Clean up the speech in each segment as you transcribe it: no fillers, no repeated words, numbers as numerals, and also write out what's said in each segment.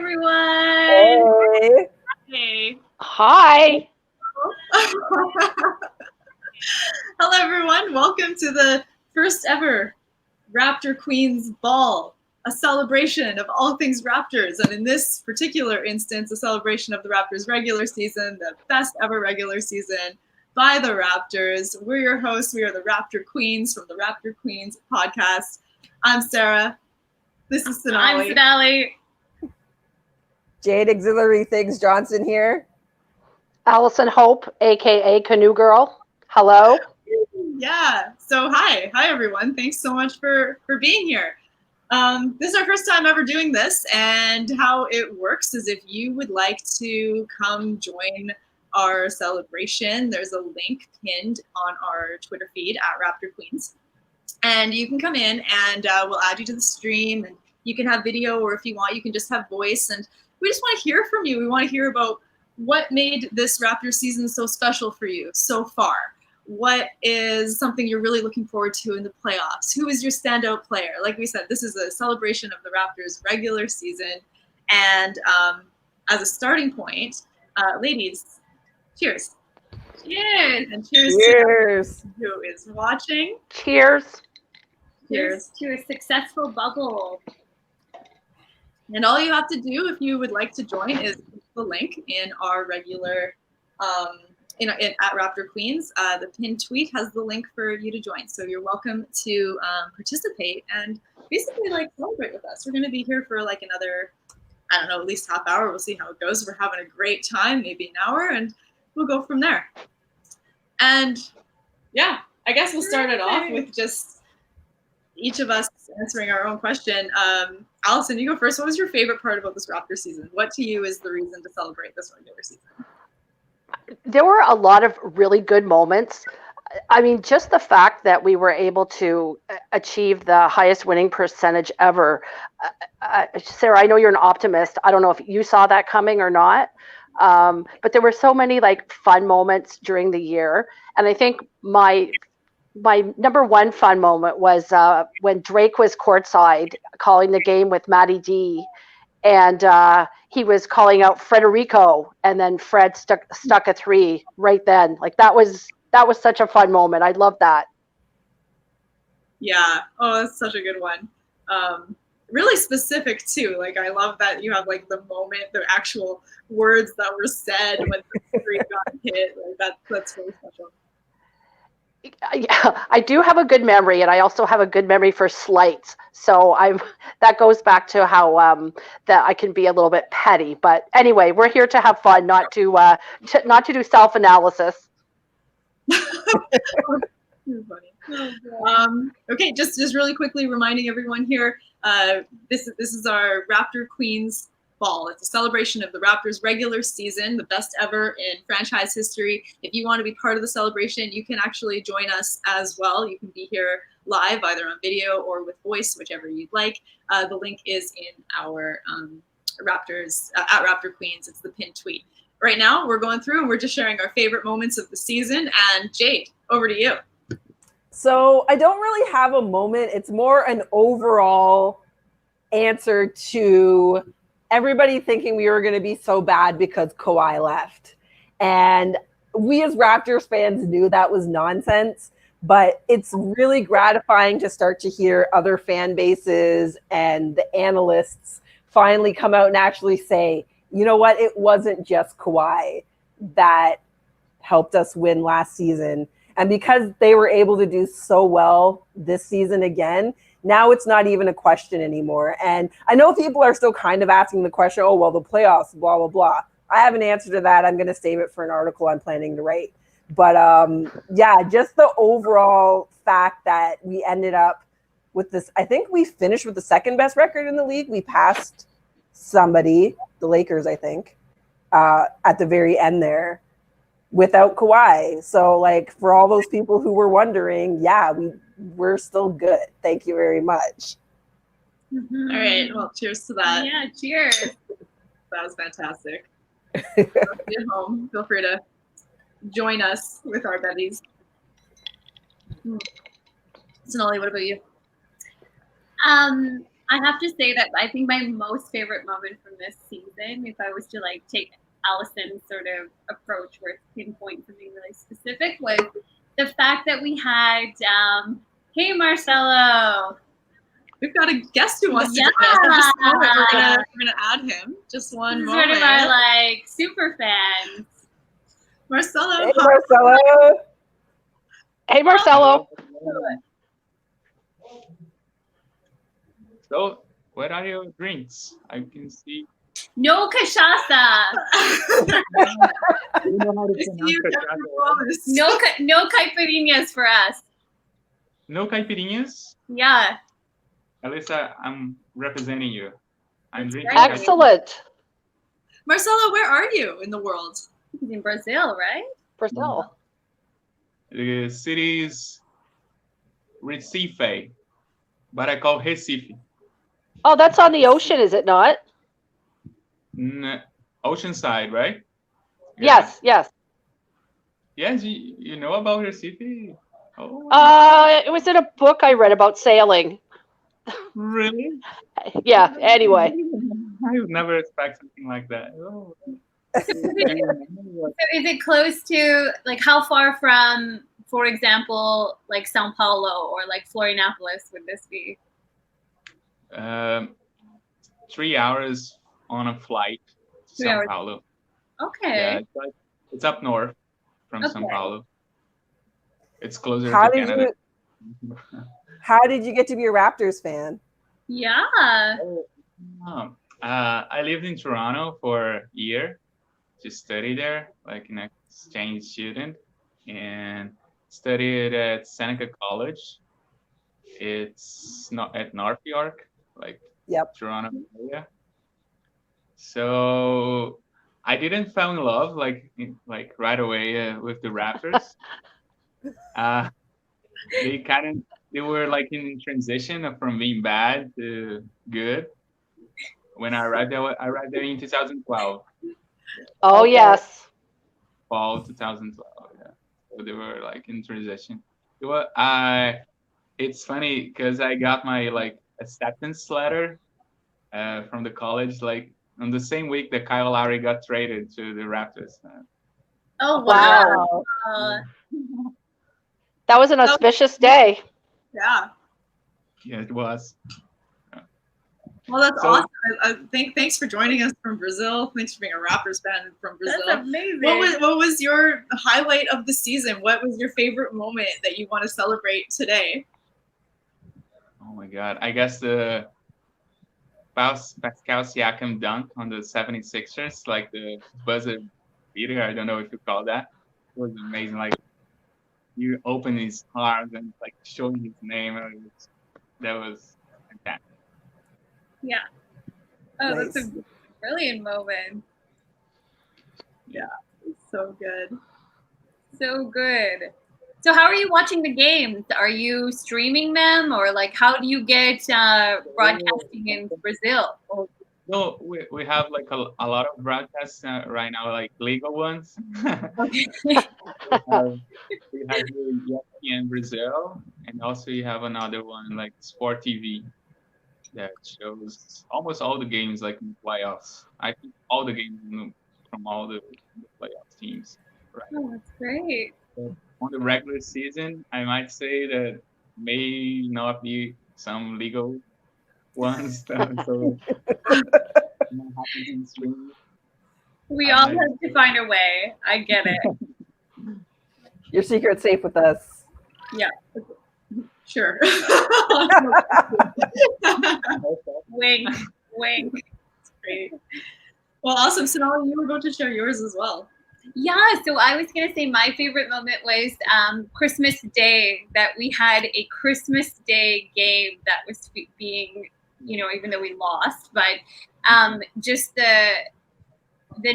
everyone. Hey. Hey. Hi. Hello, everyone. Welcome to the first ever Raptor Queens Ball, a celebration of all things Raptors. And in this particular instance, a celebration of the Raptors regular season, the best ever regular season by the Raptors. We're your hosts. We are the Raptor Queens from the Raptor Queens podcast. I'm Sarah. This is Sonali. I'm Sonali. Jade Auxiliary Things Johnson here. Allison Hope, aka Canoe Girl. Hello. Yeah. So hi everyone. Thanks so much for being here. This is our first time ever doing this, and how it works is if you would like to come join our celebration, there's a link pinned on our Twitter feed at Raptor Queens, and you can come in and we'll add you to the stream, and you can have video, or if you want, you can just have voice, and we just want to hear from you. We want to hear about what made this Raptor season so special for you so far. What is something you're really looking forward to in the playoffs? Who is your standout player? Like we said, this is a celebration of the Raptors regular season. And as a starting point, ladies, cheers. Cheers. And cheers. To who is watching. Cheers. Cheers to a successful bubble. And all you have to do if you would like to join is click the link in our regular at Raptor Queens. The pinned tweet has the link for you to join. So you're welcome to participate and basically celebrate with us. We're going to be here for another, I don't know, at least half hour. We'll see how it goes. We're having a great time, maybe an hour, and we'll go from there. And yeah, I guess we'll start it off with just each of us answering our own question. Allison, you go first. What was your favorite part about this Raptor season? What to you is the reason to celebrate this regular season? There were a lot of really good moments. I mean, just the fact that we were able to achieve the highest winning percentage ever. Sarah, I know you're an optimist. I don't know if you saw that coming or not. But there were so many fun moments during the year. And I think my number one fun moment was when Drake was courtside calling the game with Matty D, and he was calling out Federico, and then Fred stuck a three right then. That was such a fun moment. I love that. Yeah. Oh, that's such a good one. Really specific too. I love that you have the moment, the actual words that were said when the three got hit. That's really special. Yeah, I do have a good memory, and I also have a good memory for slights. So that goes back to how that I can be a little bit petty. But anyway, we're here to have fun, not to do self-analysis. Okay, just really quickly reminding everyone here, this is our Raptor Queens Ball. It's a celebration of the Raptors regular season, the best ever in franchise history. If you want to be part of the celebration, you can actually join us as well. You can be here live, either on video or with voice, whichever you'd like. The link is in our Raptors at Raptor Queens. It's the pinned tweet. Right now, we're going through and we're just sharing our favorite moments of the season. And Jade, over to you. So I don't really have a moment. It's more an overall answer to everybody thinking we were going to be so bad because Kawhi left. And we as Raptors fans knew that was nonsense, but it's really gratifying to start to hear other fan bases and the analysts finally come out and actually say, you know what, it wasn't just Kawhi that helped us win last season. And because they were able to do so well this season again, now it's not even a question anymore. And I know people are still kind of asking the question, oh, well, the playoffs, blah, blah, blah. I have an answer to that. I'm going to save it for an article I'm planning to write. But yeah, just the overall fact that we ended up with this, I think we finished with the second best record in the league. We passed somebody, the Lakers, I think, at the very end there without Kawhi. So for all those people who were wondering, yeah, we're still good. Thank you very much. Mm-hmm. All right. Well, cheers to that. Yeah, cheers. That was fantastic. At home, feel free to join us with our buddies. Sonali, what about you? I have to say that I think my most favorite moment from this season, if I was to like take Allison's sort of approach where it's pinpoint something really specific, was the fact that we had, hey Marcelo. We've got a guest who wants to Yeah. join us. In just a moment, we're gonna add him. Just one This is moment. sort of our like super fans. Marcelo, Hey, hi. Marcelo. Hey, Marcelo. So, what are your drinks? I can see. No cachaça. You know how to I see pronounce you it, kept right? your promise. No caipirinhas for us. No caipirinhas? Yeah. Alyssa, I'm representing you. I'm That's drinking. right. Excellent. Marcelo, where are you in the world? He's in Brazil, right? Brazil. The city is Recife, but I call Recife. Oh, that's on the ocean, is it not? Oceanside, right? Yes, yes. Yes, you know about Recife? Oh, It was in a book I read about sailing. really? Yeah, anyway. I would never expect something like that. Oh. So is it close to like how far from, for example, like Sao Paulo or like Florianopolis would this be? 3 hours on a flight to 3 Sao hours. Paulo. Okay. Yeah, it's up north from Sao Okay. Paulo. It's closer How to did Canada. How did you get to be a Raptors fan? Yeah. I lived in Toronto for a year to study there, like an exchange student, and studied at Seneca College. It's not at North York, like Yep. Toronto area. So I didn't fall in love like right away with the Raptors. They were like in transition from being bad to good. When I arrived there in 2012, Oh, Okay. yes. fall 2012. Yeah, so they were like in transition. It's funny because I got my like acceptance letter from the college like on the same week that Kyle Lowry got traded to the Raptors. Oh wow. Wow. That was an auspicious day. Yeah. Yeah, it was. Well, that's So- awesome. Thanks for joining us from Brazil. Thanks for being a Raptors fan from Brazil. That's amazing. What was your highlight of the season? What was your favorite moment that you want to celebrate today? Oh my God, I guess the Pascal Siakam dunk on the 76ers, like the buzzer beater. I don't know if you call that. It was amazing. Like you open his arms and like showing his name. That was fantastic. Yeah. Oh, Nice. that's a brilliant moment. So good. So good. So how are you watching the games? Are you streaming them or like how do you get broadcasting in Brazil? No, we have like a lot of broadcasts right now, like legal ones. We have ESPN Brazil, and also you have another one like Sport TV that shows almost all the games like in the playoffs. I think all the games from all the playoff teams. Right. Oh, that's great. On the regular season, I might say that may not be some legal ones. So not happens in streaming. We all have to find a way. I get it. Your secret's safe with us. Sure. Wink, wink. Great. Well, awesome. Sonali, you were going to share yours as well. Yeah, so I was going to say my favorite moment was Christmas Day, that we had a Christmas Day game that was being, even though we lost, but just the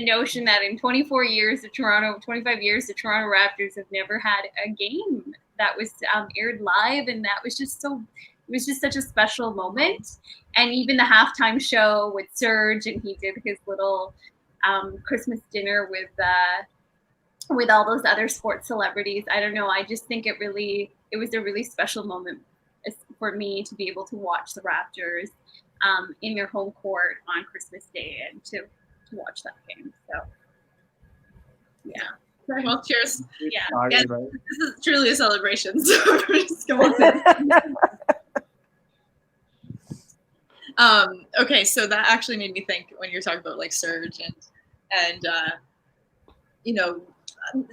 notion that in 25 years, the Toronto Raptors have never had a game that was aired live, and it was just such a special moment. And even the halftime show with Serge, and he did his little Christmas dinner with all those other sports celebrities. I don't know. I just think it was a really special moment for me to be able to watch the Raptors in their home court on Christmas Day and to watch that game. So, yeah. Well, cheers. Yeah. Sorry, Yeah. right? This is truly a celebration. So we're just going okay, so that actually made me think when you're talking about like Surge and you know,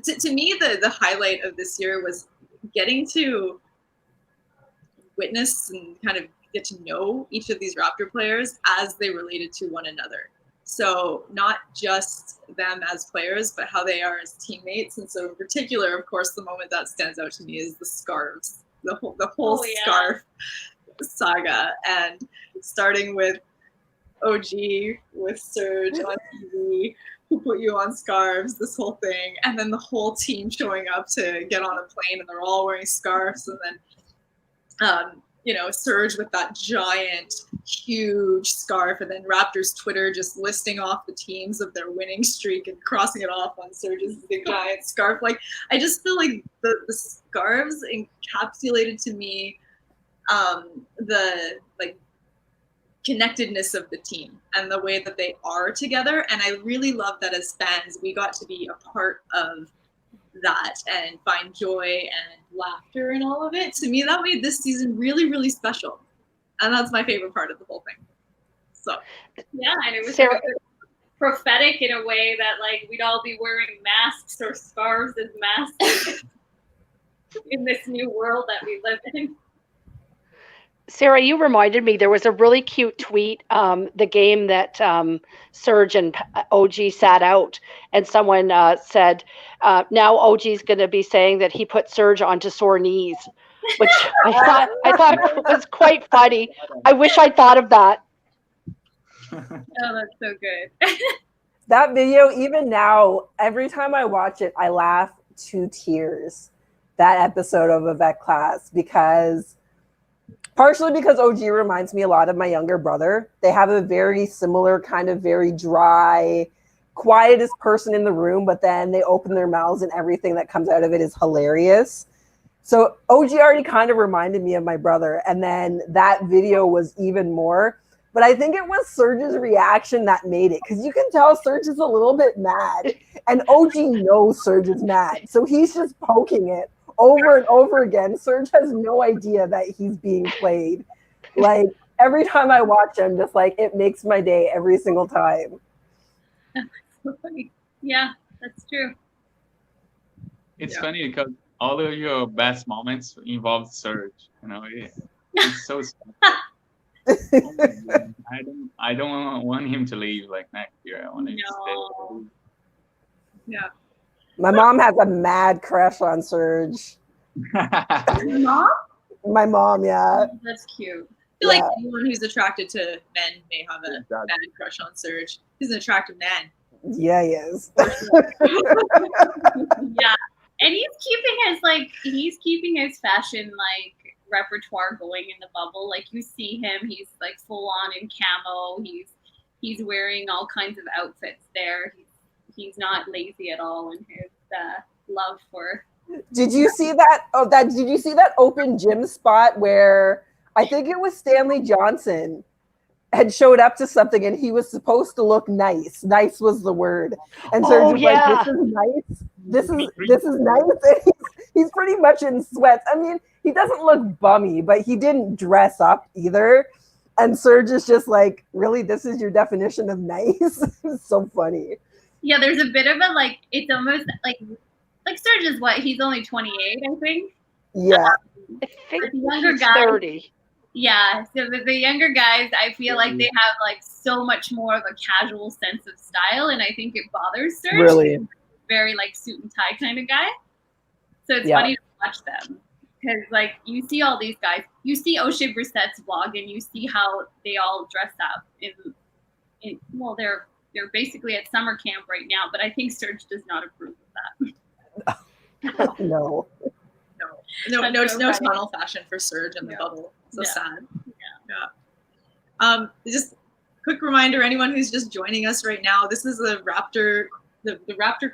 to me the highlight of this year was getting to witness and kind of get to know each of these Raptor players as they related to one another. So not just them as players, but how they are as teammates. And so in particular, of course, the moment that stands out to me is the scarves, the whole scarf saga, and starting with OG with Surge on TV, who put you on scarves, this whole thing, and then the whole team showing up to get on a plane, and they're all wearing scarves, and then Surge with that giant, huge scarf, and then Raptors Twitter just listing off the teams of their winning streak and crossing it off on Surge's big giant scarf. Like, I just feel like the scarves encapsulated to me the like connectedness of the team and the way that they are together. And I really love that as fans, we got to be a part of that and find joy and laughter in all of it. To me, that made this season really, really special. And that's my favorite part of the whole thing. So yeah, and it was like prophetic in a way that like we'd all be wearing masks or scarves as masks in this new world that we live in. Sarah, you reminded me, there was a really cute tweet, the game that Surge and OG sat out, and someone said, now OG's going to be saying that he put Surge onto sore knees, which I thought was quite funny. I wish I'd thought of that. Oh, that's so good. That video, even now, every time I watch it, I laugh to tears. That episode of Avec Class, partially because OG reminds me a lot of my younger brother. They have a very similar kind of very dry, quietest person in the room, but then they open their mouths and everything that comes out of it is hilarious. So OG already kind of reminded me of my brother. And then that video was even more. But I think it was Surge's reaction that made it, because you can tell Surge is a little bit mad. And OG knows Surge is mad. So he's just poking it over and over again. Surge has no idea that he's being played. Like, every time I watch him, just like, it makes my day every single time. That's so funny. Yeah, that's true. It's funny because all of your best moments involve Surge. It's so sad. Oh my God. I don't want him to leave like next year. I want him to stay. Yeah. My mom has a mad crush on Surge. Your mom? My mom, yeah. That's cute. I feel like anyone who's attracted to men may have a bad crush on Surge. He's an attractive man. Yeah, he is. Yeah. And he's keeping his fashion repertoire going in the bubble. Like, you see him, he's like full on in camo. He's wearing all kinds of outfits there. He's not lazy at all in his love for. Did you see that? Did you see that open gym spot where I think it was Stanley Johnson had showed up to something and he was supposed to look nice. Nice was the word. And so like, this is nice. This is nice. And he's pretty much in sweats. I mean, he doesn't look bummy, but he didn't dress up either. And Surge is just like, really, this is your definition of nice? It's so funny. Yeah, there's a bit of a it's almost like Surge is what? He's only 28, I think. Yeah. I think the younger he's guys, 30. Yeah, so the younger guys, I feel like they have so much more of a casual sense of style, and I think it bothers Surge. Really? Very suit and tie kind of guy. So it's funny to watch them. Because you see all these guys, you see O'Shea Brissett's vlog, and you see how they all dress up. They're basically at summer camp right now, but I think Surge does not approve of that. No. No tunnel fashion for Surge in the bubble. So sad. Yeah. Just quick reminder, anyone who's just joining us right now, this is the Raptor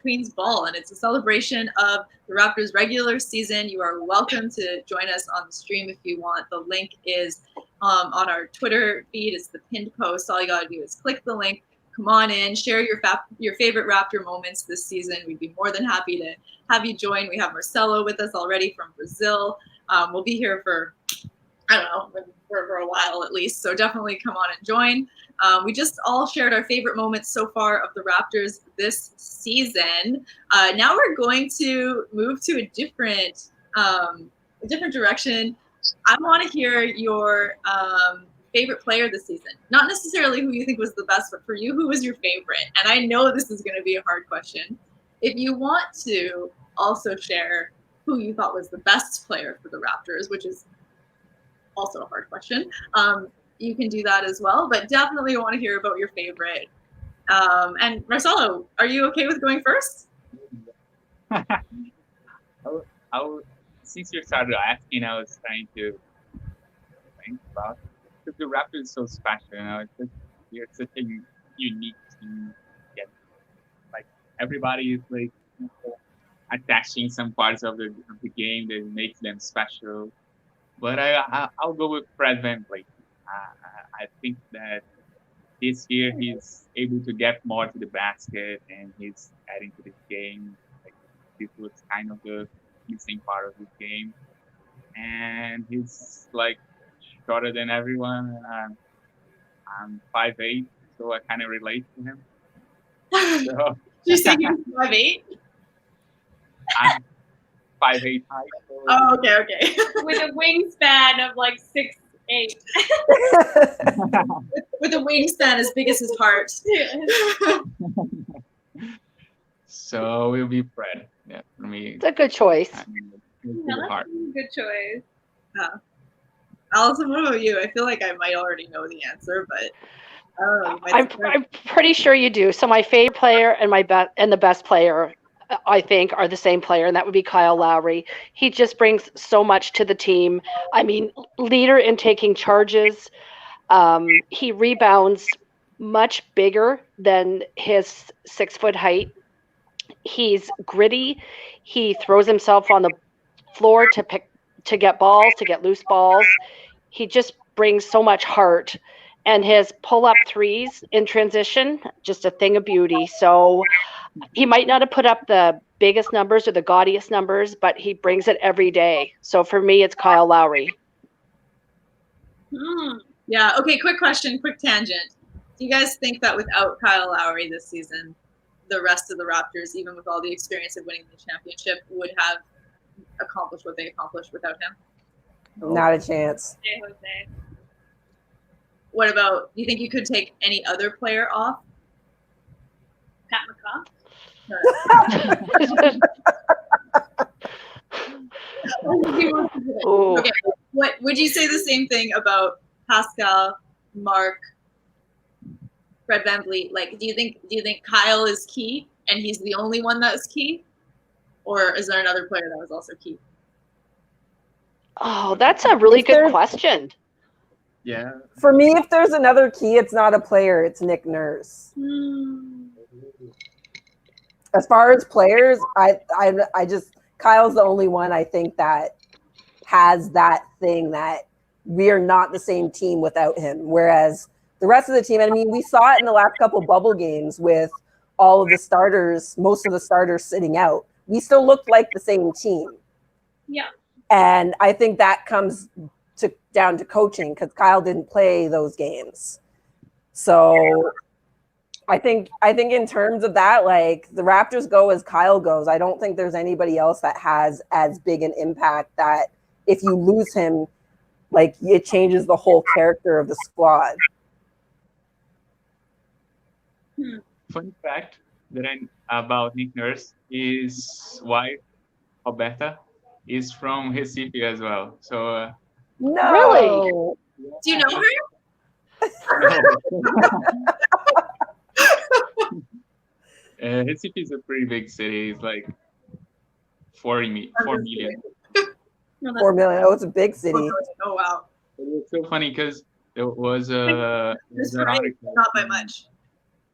Queens Ball, and it's a celebration of the Raptors regular season. You are welcome to join us on the stream if you want. The link is on our Twitter feed. It's the pinned post. All you got to do is click the link. Come on in, share your favorite Raptor moments this season. We'd be more than happy to have you join. We have Marcelo with us already from Brazil. We'll be here for, I don't know, for a while at least. So definitely come on and join. We just all shared our favorite moments so far of the Raptors this season. Now we're going to move to a different direction. I want to hear your favorite player this season. Not necessarily who you think was the best, but for you, who was your favorite? And I know this is going to be a hard question. If you want to also share who you thought was the best player for the Raptors, which is also a hard question, you can do that as well. But definitely want to hear about your favorite. And Marcelo, are you okay with going first? Since you started asking, I was trying to think about, because the Raptors is so special, you're such a unique team. Like everybody is like attaching some parts of the game that makes them special. But I'll go with Fred VanVleet. I think that this year he's able to get more to the basket, and he's adding to the game. Like, this was kind of the missing part of the game, and he's like shorter than everyone. I'm 5'8", so I kind of relate to him. So, you say you're 5'8"? I'm 5'8" height. So Oh, okay. With a wingspan of like 6'8". with a wingspan as big as his heart. So it'll be Fred. Yeah, for me. It's a good choice. That's a good choice. Allison, what about you? I feel like I might already know the answer, but I don't know. I'm pretty sure you do. So my favorite player and the best player, I think, are the same player, and that would be Kyle Lowry. He just brings so much to the team. I mean, leader in taking charges. He rebounds much bigger than his 6-foot height. He's gritty. He throws himself on the floor to get balls, to get loose balls. He just brings so much heart. And his pull-up threes in transition, just a thing of beauty. So he might not have put up the biggest numbers or the gaudiest numbers, but he brings it every day. So for me, it's Kyle Lowry. Yeah. Okay. Quick question. Quick tangent. Do you guys think that without Kyle Lowry this season, the rest of the Raptors, even with all the experience of winning the championship, would have accomplished what they accomplished without him? Not a chance. Jose. What about, do you think you could take any other player off? Pat McCaw. Okay. What would you say the same thing about Pascal, Mark, Fred VanVleet? Like, do you think Kyle is key and he's the only one that is key, or is there another player that was also key? Oh, that's a really good question. Yeah. For me, if there's another key, it's not a player, it's Nick Nurse. As far as players, I just, Kyle's the only one I think that has that thing that we are not the same team without him. Whereas the rest of the team, I mean, we saw it in the last couple bubble games with all of the starters, most of the starters sitting out. We still looked like the same team. Yeah. And I think that comes down to coaching, because Kyle didn't play those games. So I think in terms of that, like, the Raptors go as Kyle goes. I don't think there's anybody else that has as big an impact that if you lose him, like, it changes the whole character of the squad. Fun fact about Nick Nurse, his wife, Roberta, is from Recife as well. So No. Really? Do you know her? Recife is a pretty big city. It's like 4 million. 4 million. Oh, it's a big city. Oh, wow. It was so funny because there was This parade, not by much.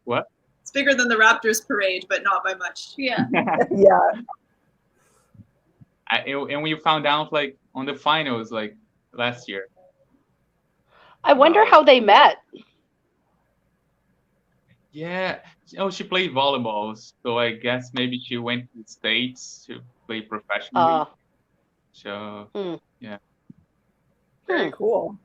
What? It's bigger than the Raptors parade, but not by much. Yeah. Yeah. And we found out like on the finals like last year. I wonder how they met. Yeah. Oh, she played volleyball, so I guess maybe she went to the States to play professionally. So Hmm. yeah. Very cool.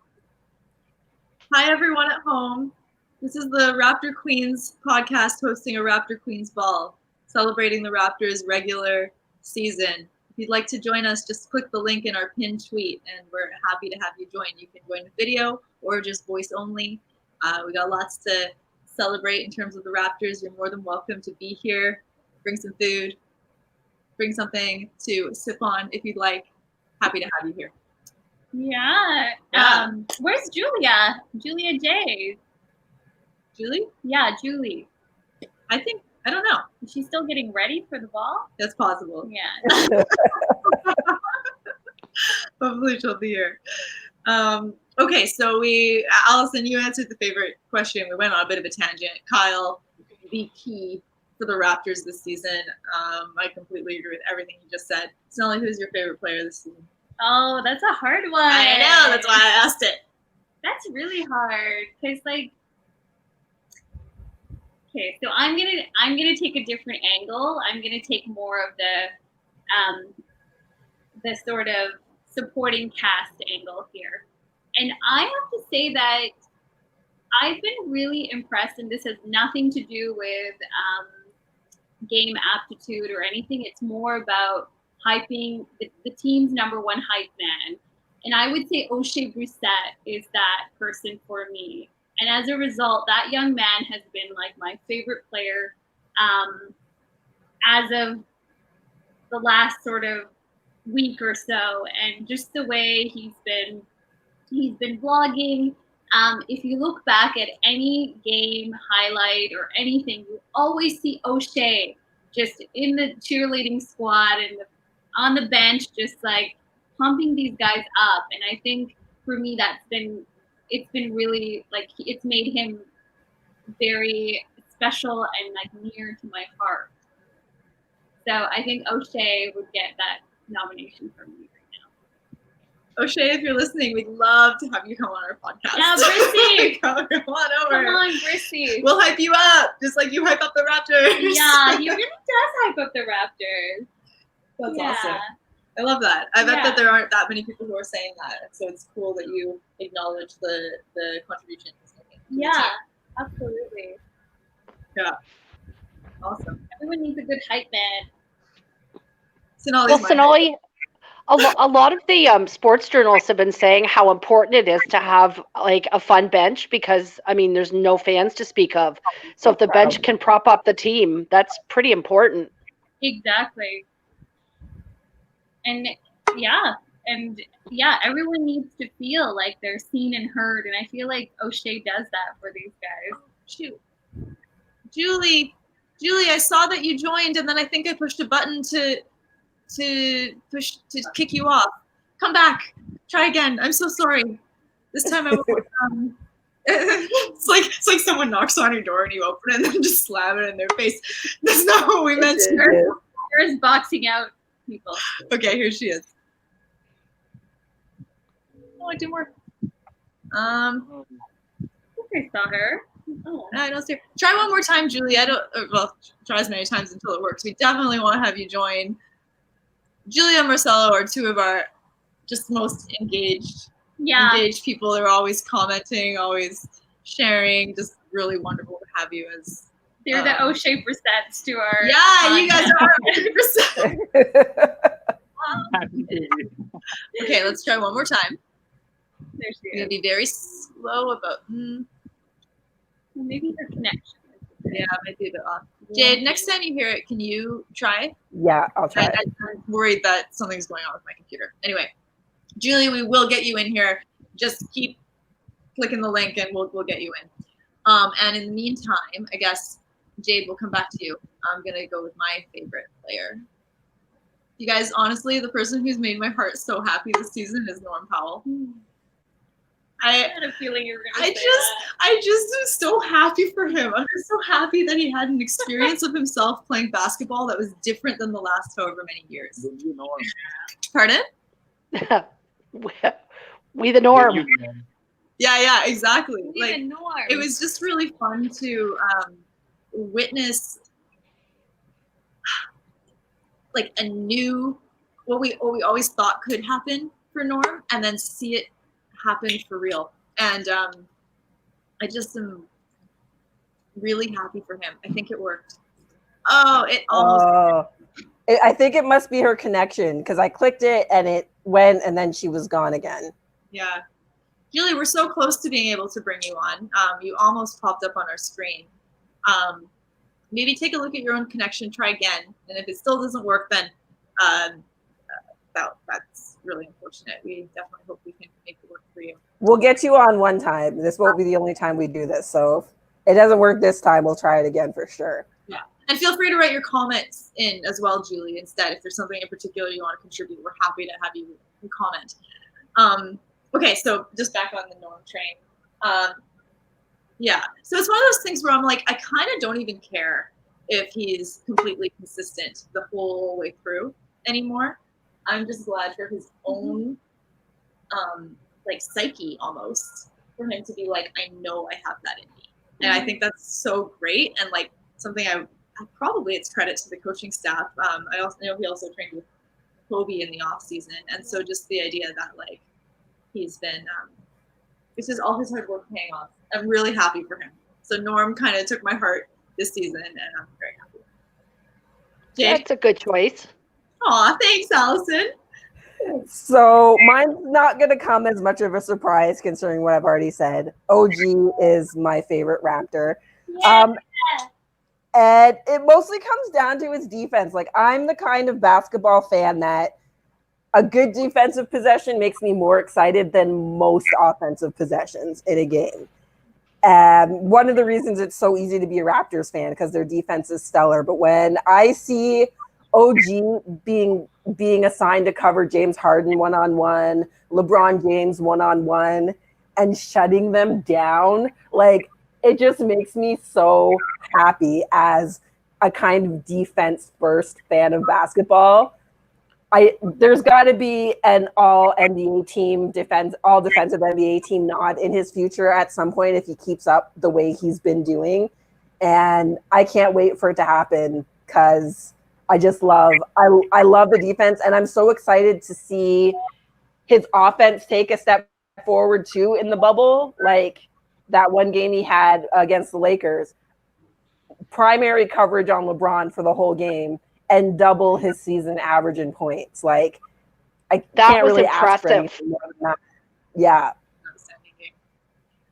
Hi, everyone at home. This is the Raptor Queens podcast hosting a Raptor Queens ball, celebrating the Raptors' regular season. If you'd like to join us, just click the link in our pinned tweet, and we're happy to have you join. You can join the video or just voice only. We got lots to celebrate in terms of the Raptors. You're more than welcome to be here. Bring some food. Bring something to sip on if you'd like. Happy to have you here. Yeah. Yeah. Where's Julia? Julia J. Julie? Yeah, Julie. I don't know. Is she still getting ready for the ball? That's possible. Yeah. Hopefully she'll be here. Okay, so Allison, you answered the favorite question. We went on a bit of a tangent. Kyle, the key for the Raptors this season. I completely agree with everything you just said. Snelly, who's your favorite player this season? Oh, that's a hard one. I know, that's why I asked it. That's really hard because, like, okay, so I'm gonna take a different angle. I'm gonna take more of the sort of supporting cast angle here, and I have to say that I've been really impressed, and this has nothing to do with game aptitude or anything. It's more about hyping the team's number one hype man. And I would say O'Shea Brissett is that person for me. And as a result, that young man has been like my favorite player as of the last sort of week or so. And just the way he's been vlogging. If you look back at any game highlight or anything, you always see O'Shea just in the cheerleading squad and on the bench, just like pumping these guys up. And I think for me, it's been really like, it's made him very special and like near to my heart. So I think O'Shea would get that nomination for me right now. O'Shea, if you're listening, we'd love to have you come on our podcast. Yeah, Brissy. Come on over. Come on, Brissy. We'll hype you up, just like you hype up the Raptors. Yeah, he really does hype up the Raptors. That's awesome. I love that. I bet that there aren't that many people who are saying that. So it's cool that you acknowledge the contribution. Yeah, absolutely. Yeah. Awesome. Everyone needs a good hype man. Sonali, a lot of the sports journalists have been saying how important it is to have like a fun bench because, I mean, there's no fans to speak of. So if the bench can prop up the team, that's pretty important. Exactly. And everyone needs to feel like they're seen and heard. And I feel like O'Shea does that for these guys. Shoot. Julie, I saw that you joined, and then I think I pushed a button to kick you off. Come back. Try again. I'm so sorry. This time I won't. It's like someone knocks on your door and you open it and then just slam it in their face. That's not what we meant. There's boxing out people. Okay, here she is. Oh, it didn't work. I think I saw her. Oh. I don't see her. Try one more time, Julie. Try as many times until it works. We definitely want to have you join. Julia and Marcelo are two of our just most engaged people. They're always commenting, always sharing. Just really wonderful to have you as. They're the O'Shea Brissetts to our. Yeah, you guys are 100%. Okay, let's try one more time. There she is. I'm gonna be very slow about. Maybe her connection. Yeah, might be a bit off. Jade, next time you hear it, can you try? Yeah, I'll try. I'm worried that something's going on with my computer. Anyway, Julie, we will get you in here. Just keep clicking the link and we'll get you in. And in the meantime, I guess Jade will come back to you. I'm gonna go with my favorite player. You guys, honestly, the person who's made my heart so happy this season is Norm Powell. I had a feeling you were going to say I just am so happy for him. I'm just so happy that he had an experience of himself playing basketball that was different than the last however many years. Did you know him? Pardon? We the norm. Yeah, exactly. We Like, need a Norm. it was just really fun to witness like a new what we always thought could happen for Norm, and then see it happen for real. And I just am really happy for him. I think it worked. Oh, it almost. I think it must be her connection because I clicked it and it went and then she was gone again. Yeah. Julie, we're so close to being able to bring you on. You almost popped up on our screen. Maybe take a look at your own connection, try again. And if it still doesn't work, then that's really unfortunate. We definitely hope we can make it work for you. We'll get you on one time. This won't be the only time we do this. So if it doesn't work this time, we'll try it again for sure. Yeah. And feel free to write your comments in as well, Julie, instead. If there's something in particular you want to contribute, we're happy to have you comment. Okay, so just back on the Norm train. Yeah, so it's one of those things where I'm like, I kind of don't even care if he's completely consistent the whole way through anymore. I'm just glad for his own, like, psyche almost, for him to be like, I know I have that in me. And I think that's so great, and like something I probably it's credit to the coaching staff. I also know he also trained with Kobe in the off season, and so just the idea that like he's been it's just all his hard work paying off. I'm really happy for him. So Norm kind of took my heart this season, and I'm very happy. Jade? That's a good choice. Aw, thanks, Allison. So mine's not going to come as much of a surprise considering what I've already said. OG is my favorite Raptor. Yeah. And it mostly comes down to his defense. Like, I'm the kind of basketball fan that a good defensive possession makes me more excited than most offensive possessions in a game. And one of the reasons it's so easy to be a Raptors fan because their defense is stellar. But when I see OG being assigned to cover James Harden one-on-one, LeBron James one-on-one, and shutting them down, like, it just makes me so happy as a kind of defense-first fan of basketball. There's got to be an all NBA team, all defensive NBA team nod in his future at some point if he keeps up the way he's been doing. And I can't wait for it to happen because I love the defense, and I'm so excited to see his offense take a step forward too in the bubble. Like that one game he had against the Lakers, primary coverage on LeBron for the whole game and double his season average in points. Like I can't really ask for anything more than that. Yeah.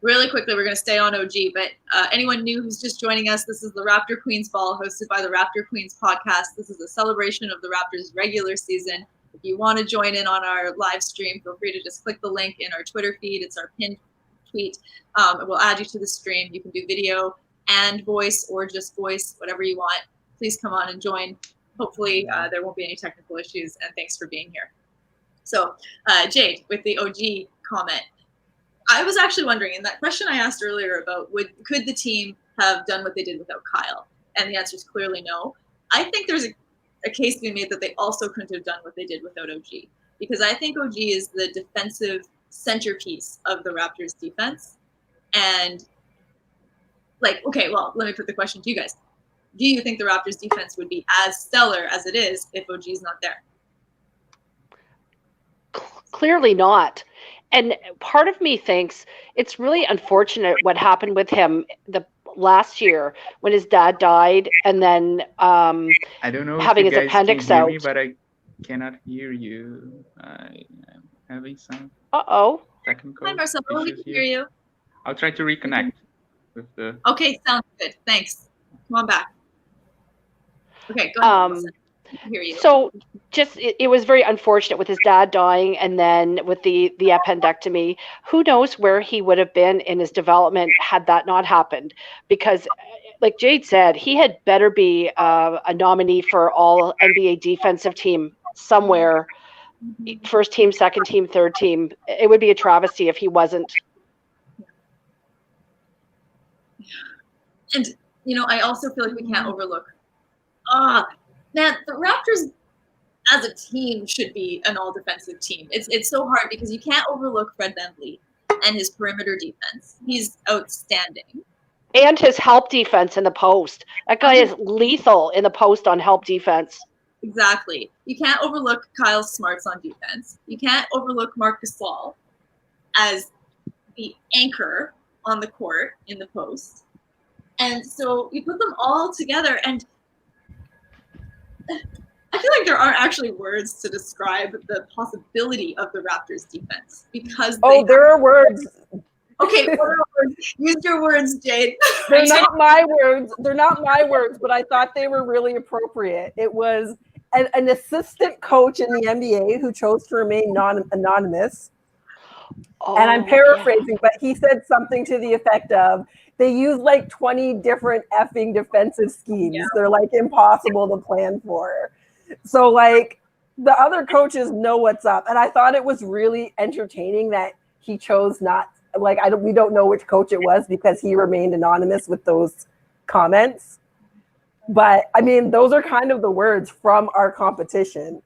Really quickly, we're going to stay on OG, but anyone new who's just joining us, this is the Raptor Queens Ball hosted by the Raptor Queens podcast. This is a celebration of the Raptors' regular season. If you want to join in on our live stream, feel free to just click the link in our Twitter feed. It's our pinned tweet. We'll add you to the stream. You can do video and voice or just voice, whatever you want. Please come on and join. Hopefully there won't be any technical issues, and thanks for being here. So Jade, with the OG comment, I was actually wondering, in that question I asked earlier about could the team have done what they did without Kyle? And the answer is clearly no. I think there's a case to be made that they also couldn't have done what they did without OG, because I think OG is the defensive centerpiece of the Raptors defense. And like, okay, well, let me put the question to you guys. Do you think the Raptors defense would be as stellar as it is if OG is not there? Clearly not. And part of me thinks it's really unfortunate what happened with him the last year when his dad died, and then I don't know having if you his guys appendix can hear out. me, but I cannot hear you. I am having some technical Hi, Marcelo. We issues can hear here. you. I'll try to reconnect with the. Okay, sounds good. Thanks. Come on back. Okay, go ahead. Melissa. I can hear you. So just it was very unfortunate with his dad dying, and then with the appendectomy. Who knows where he would have been in his development had that not happened? Because, like Jade said, he had better be a nominee for all NBA defensive team somewhere, first team, second team, third team. It would be a travesty if he wasn't. And I also feel like we can't overlook. Man, the Raptors as a team should be an all-defensive team. It's so hard because you can't overlook Fred VanVleet. and his perimeter defense. He's outstanding. And his help defense in the post. That guy is lethal in the post on help defense. Exactly. You can't overlook Kyle Smarts on defense. You can't overlook Marc Gasol as the anchor on the court in the post. And so you put them all together, and I feel like there aren't actually words to describe the possibility of the Raptors defense because there are words. Okay, what are words? Use your words, Jade. They're not my words. They're not my words, but I thought they were really appropriate. It was an assistant coach in the NBA who chose to remain anonymous. And I'm paraphrasing, but he said something to the effect of, they use like 20 different effing defensive schemes. Yeah. They're like impossible to plan for. So like the other coaches know what's up. And I thought it was really entertaining that he chose not, like, we don't know which coach it was because he remained anonymous with those comments. But I mean, those are kind of the words from our competition.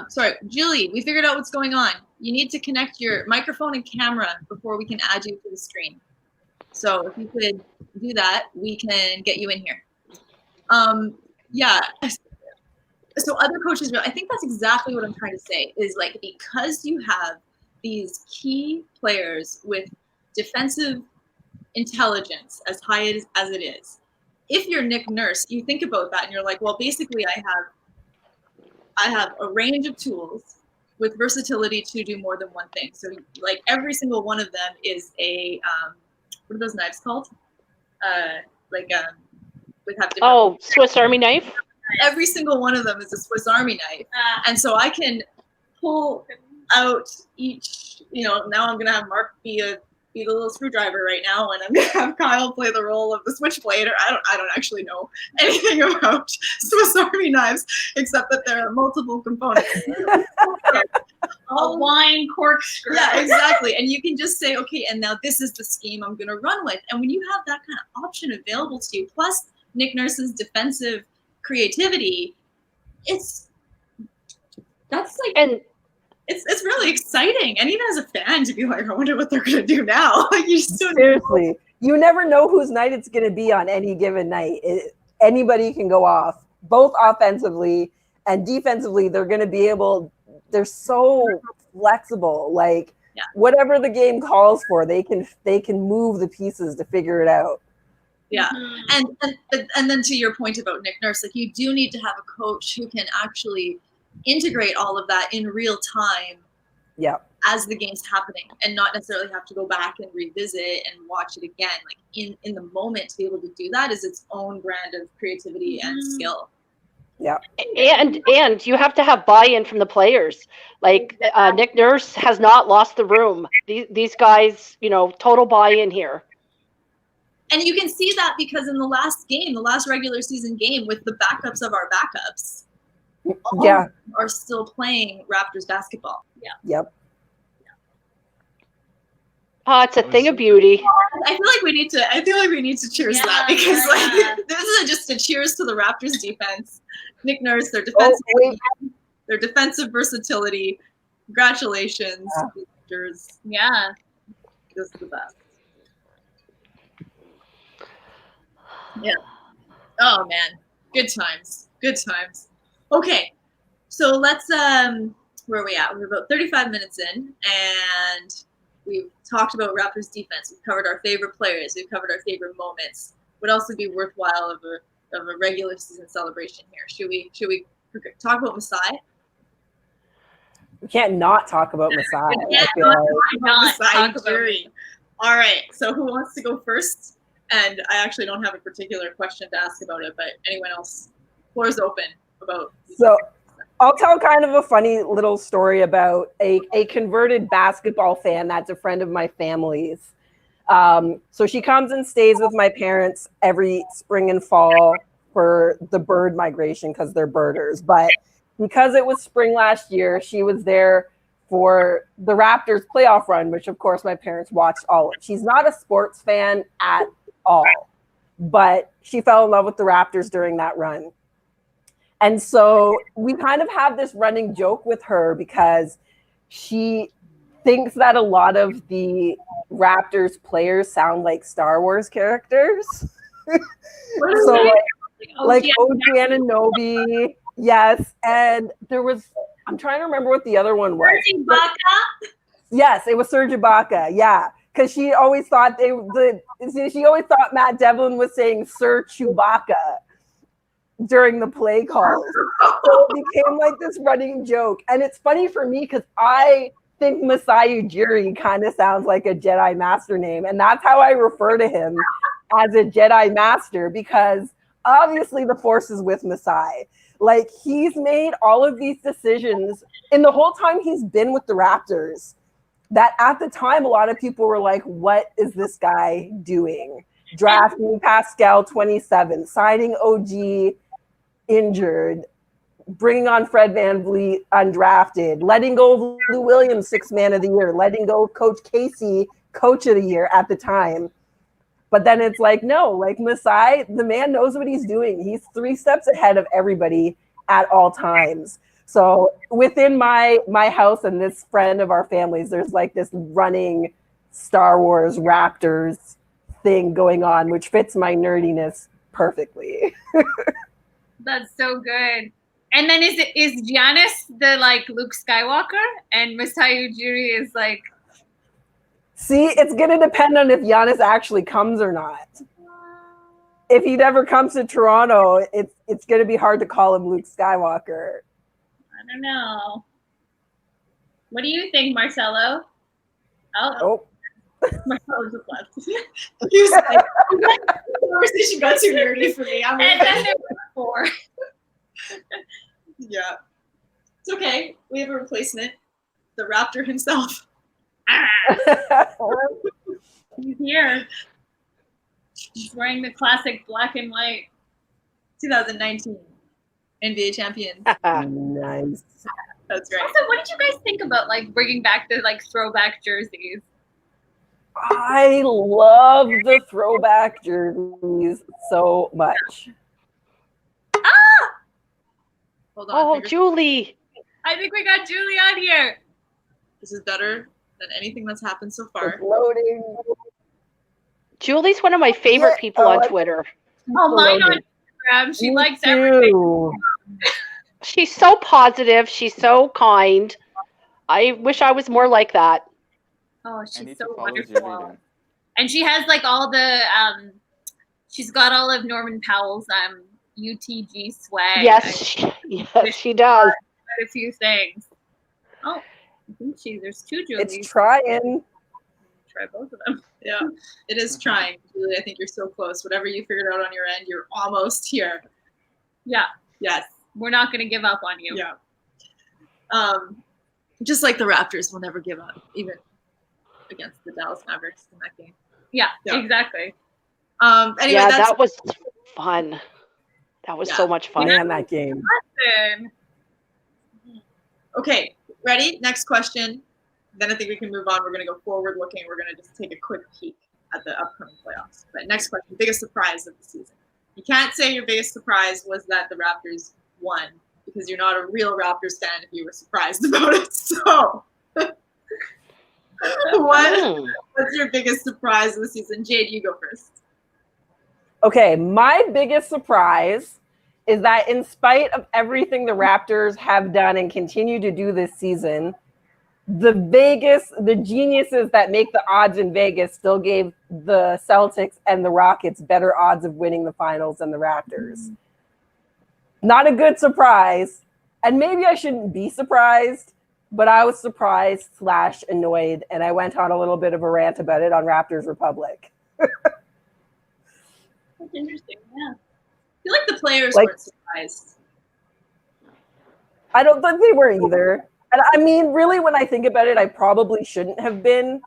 Sorry, Julie, we figured out what's going on. You need to connect your microphone and camera before we can add you to the screen. So if you could do that, we can get you in here. Yeah. So other coaches, I think that's exactly what I'm trying to say, is like, because you have these key players with defensive intelligence as high as it is, if you're Nick Nurse, you think about that and you're like, well, basically I have a range of tools with versatility to do more than one thing. So like every single one of them is a, what are those knives called? Swiss Army knife? Every single one of them is a Swiss Army knife. And so I can pull out each, now I'm going to have Mark be the little screwdriver right now, and I'm going to have Kyle play the role of the switchblade. Or I don't actually know anything about Swiss Army knives, except that there are multiple components. A wine corkscrew. Yeah, exactly. And you can just say, okay, and now this is the scheme I'm going to run with. And when you have that kind of option available to you, plus Nick Nurse's defensive creativity, it's really exciting. And even as a fan, to be like, I wonder what they're going to do now. Like, you just don't seriously know. You never know whose night it's going to be on any given night. Anybody can go off, both offensively and defensively. They're going to be able. They're so flexible. Like whatever the game calls for, they can move the pieces to figure it out. Yeah, and then to your point about Nick Nurse, like, you do need to have a coach who can actually integrate all of that in real time. Yeah. As the game's happening, and not necessarily have to go back and revisit and watch it again. Like in the moment, to be able to do that is its own brand of creativity and skill. Yeah. And you have to have buy-in from the players. Like Nick Nurse has not lost the room. These guys, total buy-in here. And you can see that because in the last regular season game, with the backups of our backups, are still playing Raptors basketball. Yeah. Yep. It's a thing of beauty. I feel like we need to cheers that, because this is just a cheers to the Raptors defense. Nick Nurse, their defensive versatility. Congratulations, Raptors. Yeah. This is the best. Yeah. Oh man. Good times. Good times. Okay. So let's where are we at? We're about 35 minutes in, and we've talked about Raptors defense. We've covered our favorite players. We've covered our favorite moments. What else would be worthwhile of a regular season celebration here? Should we talk about Masai? We can't not talk about Masai. All right. So who wants to go first? And I actually don't have a particular question to ask about it, but anyone else? Floor is open about. So I'll tell kind of a funny little story about a converted basketball fan that's a friend of my family's. So she comes and stays with my parents every spring and fall for the bird migration because they're birders. But because it was spring last year, she was there for the Raptors playoff run, which of course my parents watched all of. She's not a sports fan at all, but she fell in love with the Raptors during that run. And so we kind of have this running joke with her because she thinks that a lot of the Raptors players sound like Star Wars characters. So like OG Anunoby, yes, and there was, I'm trying to remember what the other one was. Serge Ibaka? Yes, it was Serge Ibaka. Yeah, because she always thought she always thought Matt Devlin was saying Sir Chewbacca during the play calls. So it became like this running joke, and it's funny for me because I think Masai Ujiri kind of sounds like a Jedi Master name, and that's how I refer to him, as a Jedi Master, because obviously the Force is with Masai. Like, he's made all of these decisions in the whole time he's been with the Raptors that at the time a lot of people were like, what is this guy doing? Drafting Pascal 27, signing OG injured, bringing on Fred VanVleet undrafted, letting go of Lou Williams, 6th man of the year, letting go of Coach Casey, coach of the year at the time. But then it's like, no, like Masai, the man knows what he's doing. He's 3 steps ahead of everybody at all times. So within my house and this friend of our families, there's like this running Star Wars Raptors thing going on, which fits my nerdiness perfectly. That's so good. And then is Giannis the like Luke Skywalker and Masai Ujiri is like? See, it's going to depend on if Giannis actually comes or not. If he never comes to Toronto, it's going to be hard to call him Luke Skywalker. I don't know. What do you think, Marcelo? Oh. Marcelo just left. The conversation got too nerdy for me. And then there were 4. Yeah. It's okay. We have a replacement. The Raptor himself. He's here. He's wearing the classic black and white 2019 NBA champion. Nice. That's right. Also, what did you guys think about like bringing back the like throwback jerseys? I love the throwback jerseys so much. Hold on. Oh, Julie. I think we got Julie on here. This is better than anything that's happened so far. It's loading. Julie's one of my favorite people on Twitter. Oh, mine on Instagram. She likes everything. She's so positive. She's so kind. I wish I was more like that. Oh, she's so wonderful. And she has like all the she's got all of Norman Powell's UTG swag. Yes, she does. A few things. Oh, I think there's 2 Julies. It's trying. Try both of them. Yeah, it is trying. Julie, I think you're so close. Whatever you figured out on your end, you're almost here. Yeah. Yes. We're not going to give up on you. Yeah. Just like the Raptors will never give up, even against the Dallas Mavericks in that game. Yeah. Exactly. Anyway, yeah, that was fun. That was so much fun. Man, that game. Okay, ready? Next question. Then I think we can move on. We're going to go forward looking. We're going to just take a quick peek at the upcoming playoffs. But next question, biggest surprise of the season. You can't say your biggest surprise was that the Raptors won because you're not a real Raptors fan if you were surprised about it. So what's your biggest surprise of the season? Jade, you go first. Okay, my biggest surprise is that in spite of everything the Raptors have done and continue to do this season, the geniuses that make the odds in Vegas still gave the Celtics and the Rockets better odds of winning the finals than the Raptors. Not a good surprise. And maybe I shouldn't be surprised, but I was surprised / annoyed. And I went on a little bit of a rant about it on Raptors Republic. That's interesting. Yeah. I feel like the players weren't surprised. I don't think they were either. And I mean, really, when I think about it, I probably shouldn't have been.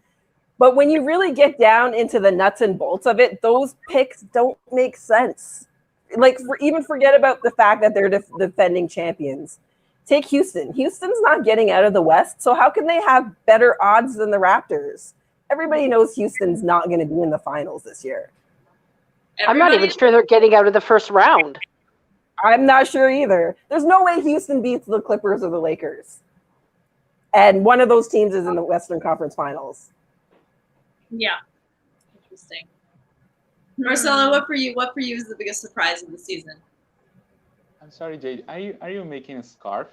But when you really get down into the nuts and bolts of it, those picks don't make sense. Like, even forget about the fact that they're defending champions. Take Houston. Houston's not getting out of the West, so how can they have better odds than the Raptors? Everybody knows Houston's not going to be in the finals this year. I'm not even sure they're getting out of the first round. I'm not sure either. There's no way Houston beats the Clippers or the Lakers. And one of those teams is in the Western Conference Finals. Yeah. Interesting. Marcelo, what for you is the biggest surprise of the season? I'm sorry, Jade. Are you making a scarf?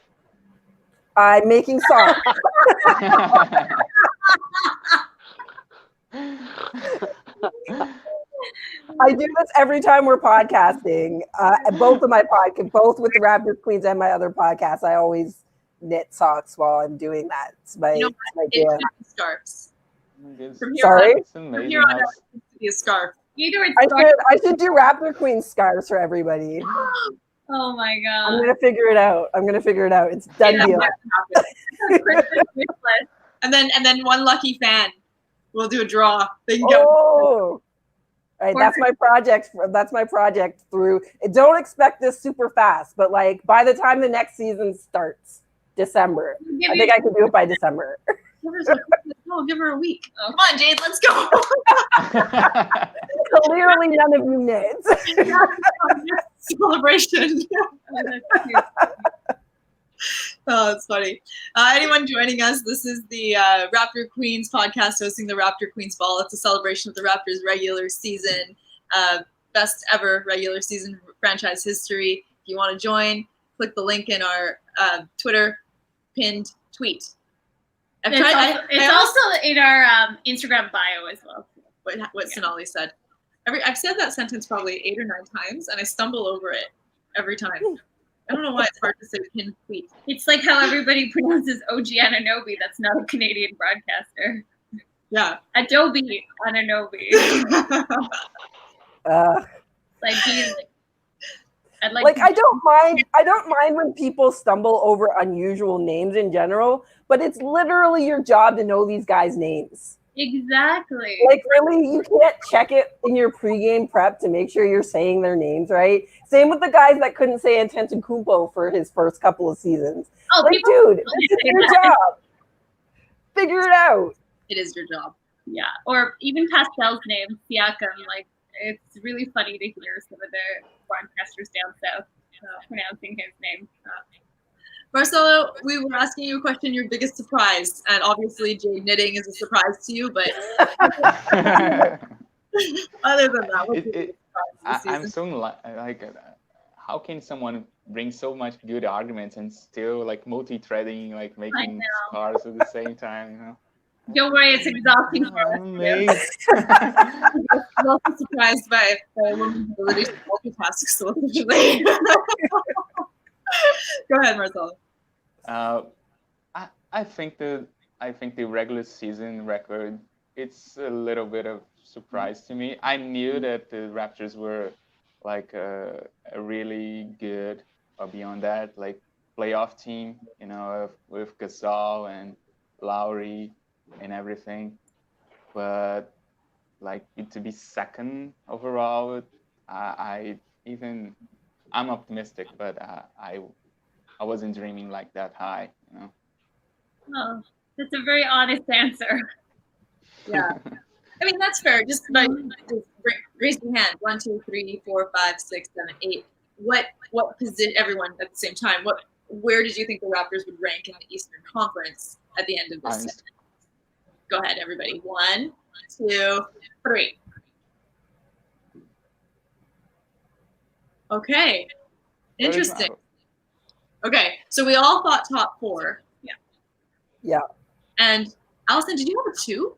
I'm making socks. I do this every time we're podcasting. Both with the Raptors Queens and my other podcasts, I always knit socks while I'm doing that. It's my jam. Scarves. Sorry? It's amazing. Here on out, it to be a scarf. Either it's I should do Raptor Queen scarves for everybody. Oh my god. I'm gonna figure it out. It's done deal. And then one lucky fan will do a draw. They can get All right, that's my project. Through. Don't expect this super fast, but like by the time the next season starts, December. I think I can do it by December. Give her a week. Oh. Come on, Jade, let's go. Clearly, none of you knit. Celebration. Oh, it's funny. Anyone joining us, this is the Raptor Queens podcast hosting the Raptor Queens Ball. It's a celebration of the Raptors' regular season, best ever regular season franchise history. If you want to join, click the link in our Twitter pinned tweet. It's also in our Instagram bio as well. What Sonali said. I've said that sentence probably 8 or 9 times, and I stumble over it every time. I don't know why it's hard to say pinned tweet. It's like how everybody pronounces OG Ananobi. That's not a Canadian broadcaster. Yeah. Adobe Ananobi. Like he's. I don't mind when people stumble over unusual names in general, but it's literally your job to know these guys' names. Exactly. Like, really, you can't check it in your pregame prep to make sure you're saying their names right. Same with the guys that couldn't say Antetokounmpo for his first couple of seasons. Oh, like, dude, this is your job. Figure it out. It is your job. Yeah. Or even Pascal's name, Siakam. Like, it's really funny to hear some of the broadcasters down south pronouncing his name. Marcelo, we were asking you a question, your biggest surprise, and obviously Jade knitting is a surprise to you, but other than that, I'm so like, how can someone bring so much good arguments and still like multi-threading, like making scars at the same time, you know? Don't worry, it's exhausting for us. I'm also surprised by a woman's ability to multitask so efficiently. Go ahead, Marcelo. I think the regular season record, it's a little bit of surprise to me. I knew that the Raptors were like a really good, or beyond that, like playoff team, you know, with Gasol and Lowry and everything. But like it to be second overall, I'm optimistic, but I wasn't dreaming like that high, you know. Oh, that's a very honest answer. Yeah, I mean that's fair. Just raise your hand. 1, 2, 3, 4, 5, 6, 7, 8. What position? Everyone at the same time. Where did you think the Raptors would rank in the Eastern Conference at the end of this season? Go ahead, everybody. 1, 2, 3. Okay, interesting. Okay, so we all thought top 4. Yeah. And Allison, did you have a 2?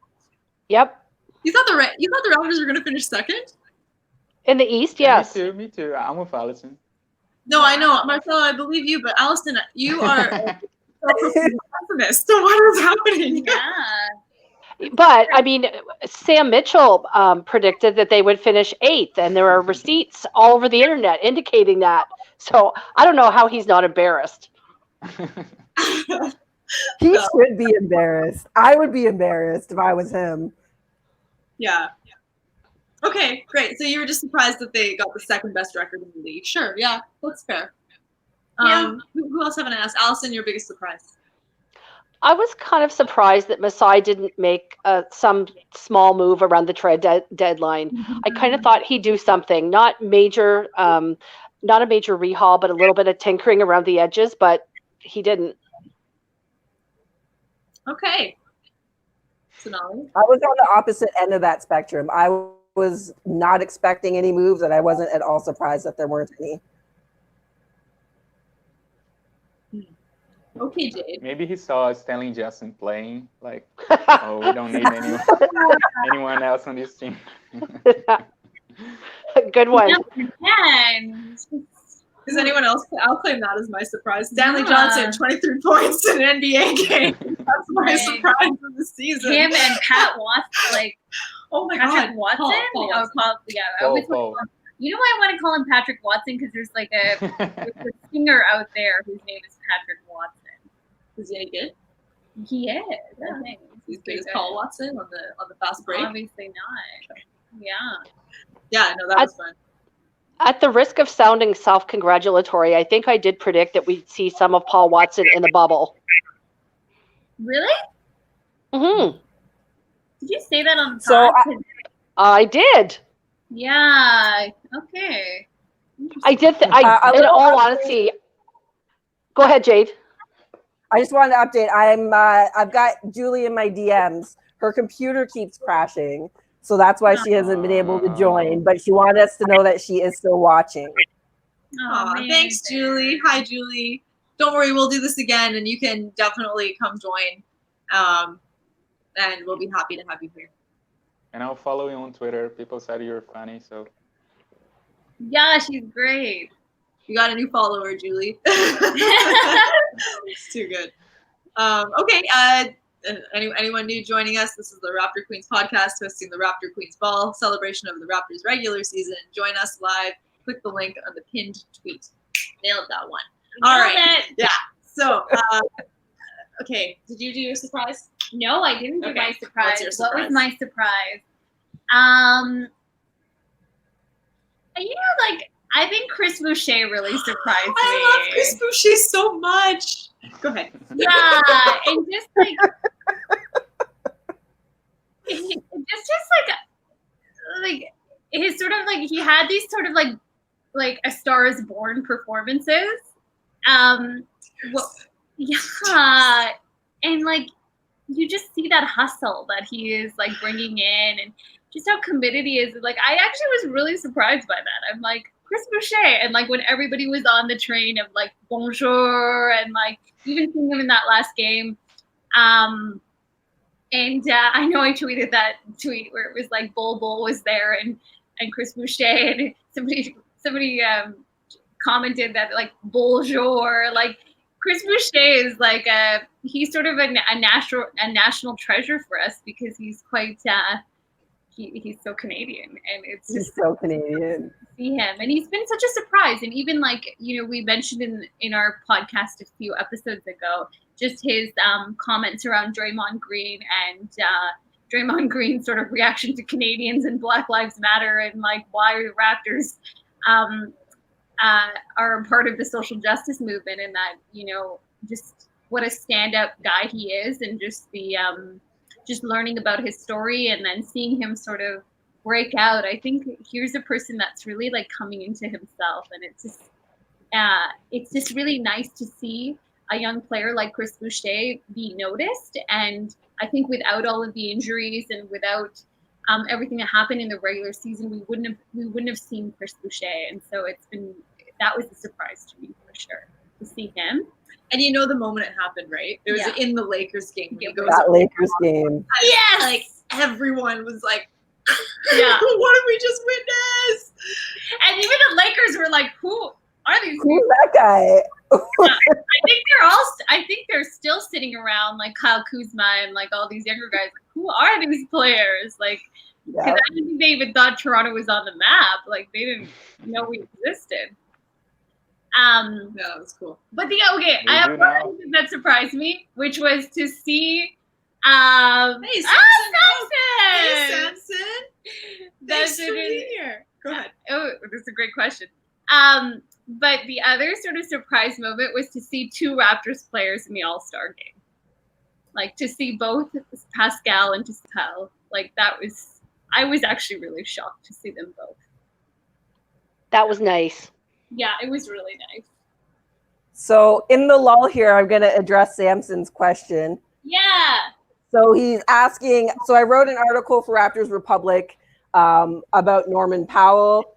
Yep. You thought the Raptors were going to finish second? In the East, yes. Me too. I'm with Allison. No, I know, Marcelo, I believe you, but Allison, you are a pessimist. So what is happening? Yeah. But I mean, Sam Mitchell predicted that they would finish 8th, and there are receipts all over the internet indicating that. So I don't know how he's not embarrassed. He should be embarrassed. I would be embarrassed if I was him. Yeah. Okay, great. So you were just surprised that they got the second best record in the league. Sure, yeah, that's fair. Who else haven't I asked? Allison, your biggest surprise? I was kind of surprised that Masai didn't make some small move around the trade deadline. I kind of thought he'd do something, not a major rehaul, but a little bit of tinkering around the edges, but he didn't. Okay. Sonali? I was on the opposite end of that spectrum. I was not expecting any moves, and I wasn't at all surprised that there weren't any. Okay, Jade. Maybe he saw Stanley Justin playing, like, oh, we don't need anyone else on this team. Good one. Again. Does anyone else? I'll claim that as my surprise. Stanley Yeah. Johnson, 23 points in an NBA game. That's my Right. surprise of the season. Him and Pat Watson, like oh my Patrick God. Watson. Paul Watson. Yeah, I always want to call him. You know why I want to call him Patrick Watson? Because there's like there's a singer out there whose name is Patrick Watson. Is he any good? He is. Yeah. I think. He's good as Kyle Watson on the fast break. Obviously not. Yeah. Yeah, no, that was fun. At the risk of sounding self-congratulatory, I think I did predict that we'd see some of Paul Watson in the bubble. Really? Mm-hmm. Did you say that on the So pod? I did. Yeah. Okay. I did. In all honesty, go ahead, Jade. I just wanted to update. I've got Julie in my DMs. Her computer keeps crashing, so that's why she hasn't been able to join. But she wanted us to know that she is still watching. Aw, thanks, Julie. Hi, Julie. Don't worry, we'll do this again, and you can definitely come join. And we'll be happy to have you here. And I'll follow you on Twitter. People said you're funny, so. Yeah, she's great. You got a new follower, Julie. It's too good. Okay. Anyone new joining us? This is the Raptor Queens podcast, hosting the Raptor Queens Ball celebration of the Raptors regular season. Join us live. Click the link on the pinned tweet. Nailed that one. All right. Yeah. So, okay. Did you do your surprise? No, I didn't do my surprise. What's your surprise? What was my surprise? Like I think Chris Boucher really surprised me. I love Chris Boucher so much. Go ahead. Yeah, and just like just like his sort of like he had these sort of like A Star Is Born performances. Yeah, and like you just see that hustle that he is like bringing in, and just how committed he is. Like I actually was really surprised by that. I'm like Chris Boucher, and like when everybody was on the train of like bonjour, and like even seeing him in that last game. And I know I tweeted that tweet where it was like Bol was there and Chris Boucher, and somebody commented that like bonjour, like Chris Boucher is like he's sort of a national treasure for us because he's quite he's so Canadian, and it's just He's so Canadian. see him, and he's been such a surprise. And even like we mentioned in our podcast a few episodes ago, just his comments around Draymond Green and Draymond Green's sort of reaction to Canadians and Black Lives Matter, and like why the Raptors are a part of the social justice movement, and that just what a stand-up guy he is, and just the just learning about his story and then seeing him sort of break out. I think here's a person that's really like coming into himself, and it's just really nice to see a young player like Chris Boucher be noticed. And I think without all of the injuries and without everything that happened in the regular season, we wouldn't have seen Chris Boucher. And so that was a surprise to me for sure to see him. And the moment it happened, right? It was in the Lakers game. When he goes That Lakers game. Yes! Like everyone was like, Yeah. what did we just witness? And even the Lakers were like, who are these Who's people? that guy? I think they're still sitting around like Kyle Kuzma and like all these younger guys. Like, who are these players? Like, because Yeah. I don't think they even thought Toronto was on the map. Like, they didn't know we existed. Yeah, that was cool. But I have do one now. thing that surprised me, which was to see Hey, Samson. Hey, Samson. Samson. That's Thanks for being here. Go ahead. Oh, that's a great question. But the other sort of surprise moment was to see two Raptors players in the All-Star game. Like to see both Pascal and Pascal. Like I was actually really shocked to see them both. That was nice. Yeah, it was really nice. So in the lull here, I'm going to address Samson's question. Yeah. So he's asking, so I wrote an article for Raptors Republic about Norman Powell.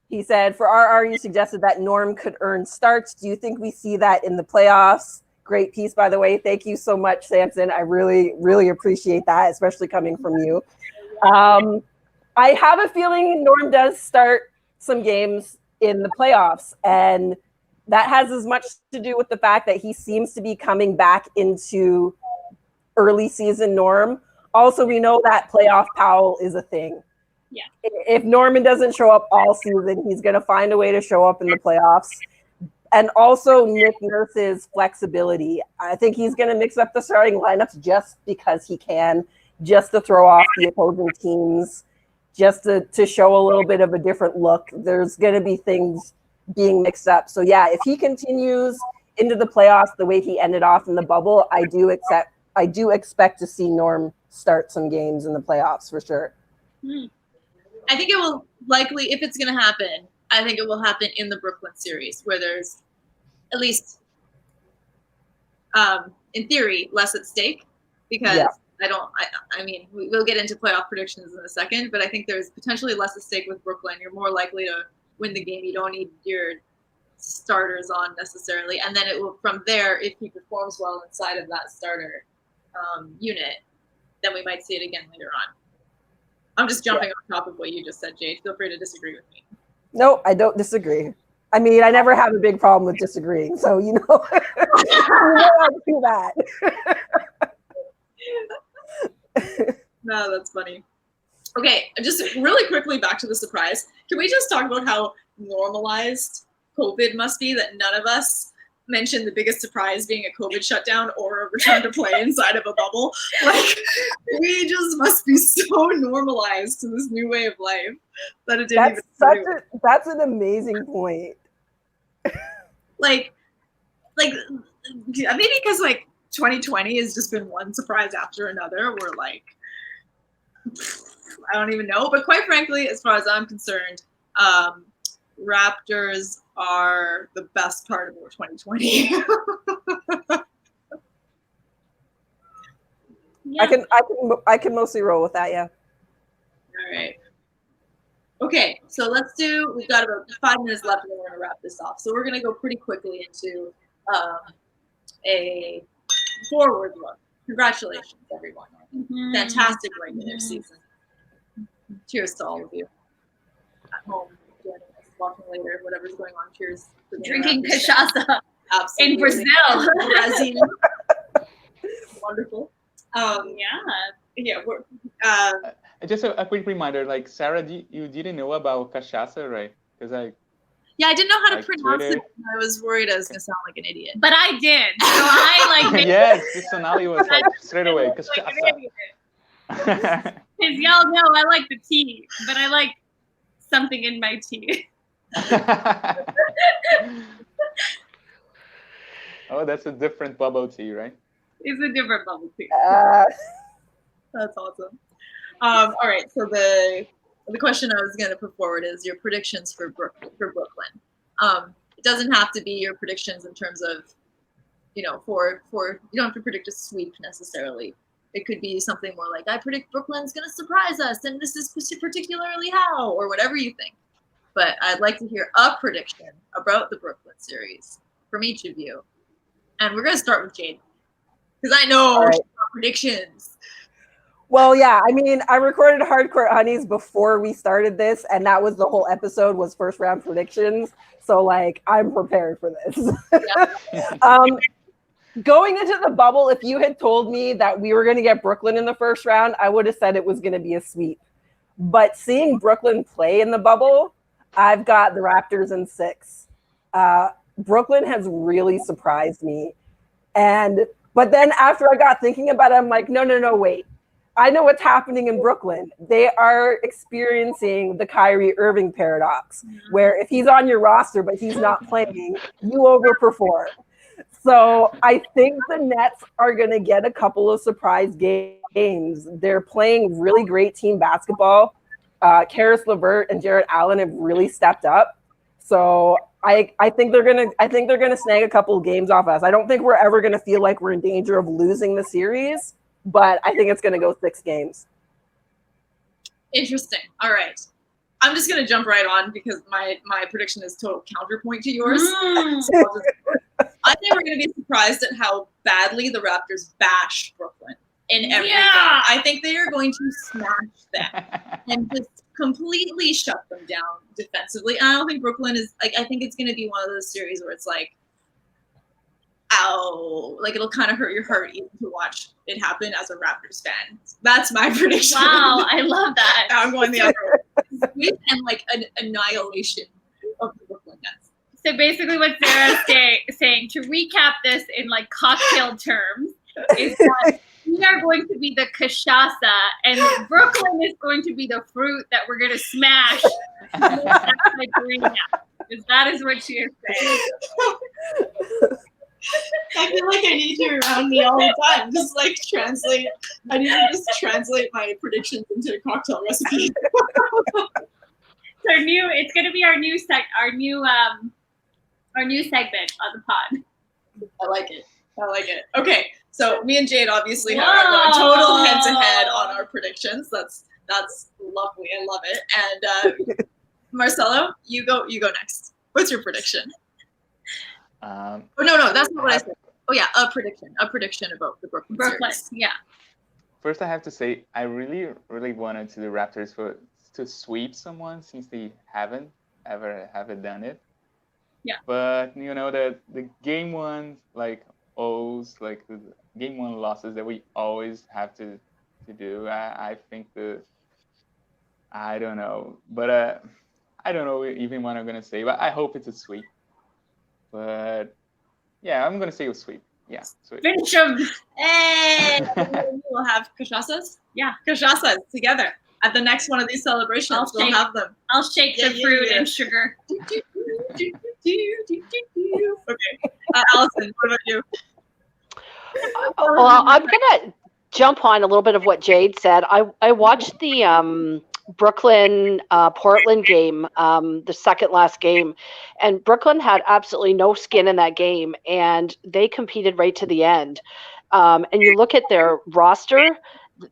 He said, for RR, you suggested that Norm could earn starts. Do you think we see that in the playoffs? Great piece, by the way. Thank you so much, Samson. I really, really appreciate that, especially coming from you. I have a feeling Norm does start some games in the playoffs, and that has as much to do with the fact that he seems to be coming back into early season Norm. Also, we know that playoff Powell is a thing. Yeah. If Norman doesn't show up all season, he's going to find a way to show up in the playoffs. And also Nick Nurse's flexibility. I think he's going to mix up the starting lineups just because he can, just to throw off the opposing teams, just to show a little bit of a different look. There's going to be things being mixed up. So yeah, if he continues into the playoffs the way he ended off in the bubble, I do expect to see Norm start some games in the playoffs for sure. I think it will likely, if it's going to happen, I think it will happen in the Brooklyn series where there's at least, in theory, less at stake because I mean, we'll get into playoff predictions in a second, but I think there's potentially less at stake with Brooklyn. You're more likely to win the game. You don't need your starters on necessarily. And then it will, from there, if he performs well inside of that starter unit, then we might see it again later on. I'm just jumping on top of what you just said, Jade. Feel free to disagree with me. No, I don't disagree. I mean, I never have a big problem with disagreeing. So, you know, I'll do that. No, that's funny. Okay, just really quickly back to the surprise. Can we just talk about how normalized COVID must be that none of us mentioned the biggest surprise being a COVID shutdown or a return to play inside of a bubble? Like, we just must be so normalized to this new way of life that it didn't that's an amazing point. Like maybe because like 2020 has just been one surprise after another. We're like, I don't even know. But quite frankly, as far as I'm concerned, Raptors are the best part of 2020. Yeah. I can mostly roll with that, yeah. All right. Okay, so we've got about 5 minutes left and then we're going to wrap this off. So we're going to go pretty quickly into a forward look. Congratulations, everyone. Mm-hmm. Fantastic regular season. Cheers to all of you at home, joining us, watching later, whatever's going on. Cheers. Drinking cachaça Absolutely. in Brazil. Brazil. Wonderful. We're, Just a quick reminder, like Sarah, you didn't know about cachaça, right? Because I didn't know how to like pronounce Twitter. it. I was worried I was going to sound like an idiot. But I did. So I like yes, the Sonali was like straight away cachaça. Because y'all know I like the tea, but I like something in my tea. Oh, that's a different bubble tea, right? It's a different bubble tea. That's awesome. All right, so the question I was going to put forward is your predictions for Brooklyn. It doesn't have to be your predictions in terms of, you know, for you don't have to predict a sweep necessarily. It could be something more like, I predict Brooklyn's going to surprise us, and this is particularly how, or whatever you think. But I'd like to hear a prediction about the Brooklyn series from each of you. And we're going to start with Jade, because I know she's got predictions. Well, yeah, I mean, I recorded Hardcore Honeys before we started this, and that was the whole episode was first round predictions. So, like, I'm prepared for this. Going into the bubble, if you had told me that we were going to get Brooklyn in the first round, I would have said it was going to be a sweep. But seeing Brooklyn play in the bubble, I've got the Raptors in 6. Brooklyn has really surprised me. But then after I got thinking about it, I'm like, no, wait. I know what's happening in Brooklyn. They are experiencing the Kyrie Irving paradox, where if he's on your roster but he's not playing, you overperform. So I think the Nets are going to get a couple of surprise games. They're playing really great team basketball. Karis LeVert and Jarrett Allen have really stepped up. So I think they're gonna snag a couple of games off us. I don't think we're ever gonna feel like we're in danger of losing the series, but I think it's gonna go 6 games. Interesting. All right. I'm just gonna jump right on because my prediction is total counterpoint to yours. So I think we're gonna be surprised at how badly the Raptors bash Brooklyn in every game. I think they are going to smash them and just completely shut them down defensively. And I don't think Brooklyn is like, I think it's going to be one of those series where it's like, ow, like it'll kind of hurt your heart even to watch it happen as a Raptors fan. That's my prediction. Wow, I love that. I'm going the other way. And like an annihilation of the Brooklyn Nets. So basically what Sarah's saying, to recap this in like cocktail terms, is that we are going to be the cachaça and Brooklyn is going to be the fruit that we're going to smash. Because that is what she is saying. I feel like I need you around me all the time. Just like translate. I need to just translate my predictions into a cocktail recipe. It's going to be our new segment on the pod. I like it. Okay, so me and Jade obviously have a total head-to-head on our predictions. That's lovely. I love it. And Marcelo, you go next. What's your prediction? No, that's not what I said. Oh yeah, a prediction about the Brooklyn series. Yeah. First, I have to say I really, really wanted the Raptors to sweep someone since they haven't done it. Yeah. But the game one like like the game one losses that we always have to do. I think I don't know, but I don't know even what I'm gonna say. But I hope it's a sweep. But yeah, I'm gonna say a sweep. Yeah, sweep. Finish them. Hey, we'll have cachaças. Yeah, cachaças together at the next one of these celebrations. We'll have them. I'll shake the fruit and sugar. Okay, Allison, what about you? Well, I'm gonna jump on a little bit of what Jade said. I watched the Brooklyn Portland game, the second last game, and Brooklyn had absolutely no skin in that game, and they competed right to the end. And you look at their roster,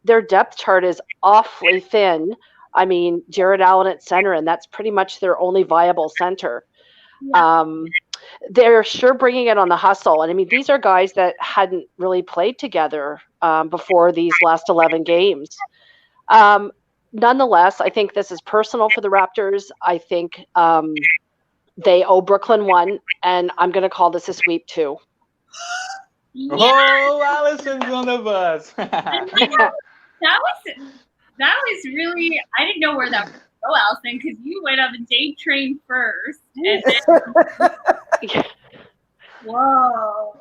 their depth chart is awfully thin. I mean, Jared Allen at center, and that's pretty much their only viable center. Yeah. They're sure bringing it on the hustle. And I mean, these are guys that hadn't really played together before these last 11 games. Nonetheless, I think this is personal for the Raptors. I think they owe Brooklyn one, and I'm going to call this a sweep too. Yeah. Oh, Allison's on the bus. That was really, I didn't know where that was. Oh, Allison, because you went on the Jade train first, and then whoa!